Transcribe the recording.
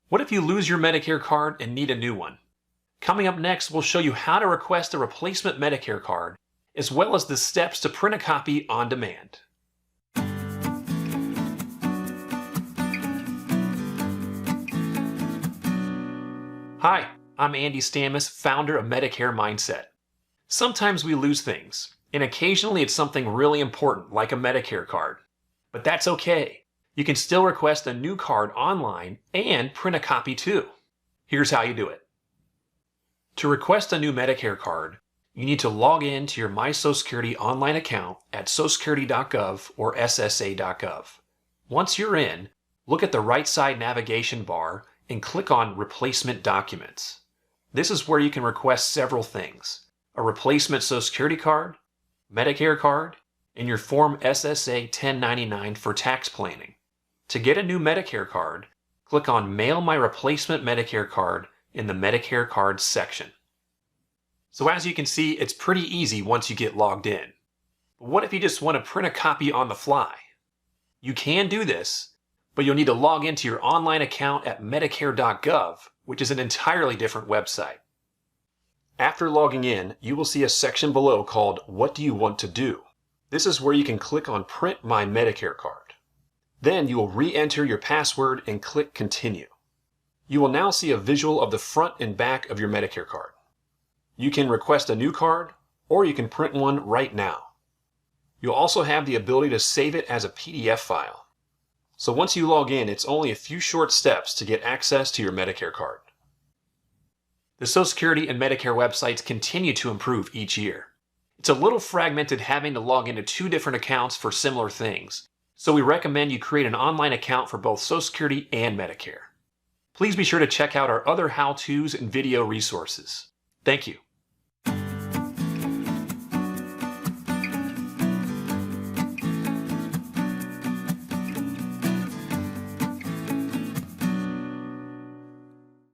What if you lose your Medicare card and need a new one? Coming up next, we'll show you how to request a replacement Medicare card, as well as the steps to print a copy on demand. Hi, I'm Andy Stamis, founder of Medicare Mindset. Sometimes we lose things, and occasionally it's something really important like a Medicare card. But that's okay. You can still request a new card online and print a copy too. Here's how you do it. To request a new Medicare card, you need to log in to your My Social Security online account at socialsecurity.gov or ssa.gov. Once you're in, look at the right side navigation bar and click on Replacement Documents. This is where you can request several things: a replacement Social Security card, Medicare card, and your Form SSA 1099 for tax planning. To get a new Medicare card, click on Mail My Replacement Medicare Card in the Medicare Cards section. So as you can see, it's pretty easy once you get logged in. But what if you just want to print a copy on the fly? You can do this, but you'll need to log into your online account at medicare.gov, which is an entirely different website. After logging in, you will see a section below called What Do You Want to Do? This is where you can click on Print My Medicare Card. Then you will re-enter your password and click Continue. You will now see a visual of the front and back of your Medicare card. You can request a new card, or you can print one right now. You'll also have the ability to save it as a PDF file. So once you log in, it's only a few short steps to get access to your Medicare card. The Social Security and Medicare websites continue to improve each year. It's a little fragmented having to log into two different accounts for similar things, so we recommend you create an online account for both Social Security and Medicare. Please be sure to check out our other how-tos and video resources. Thank you.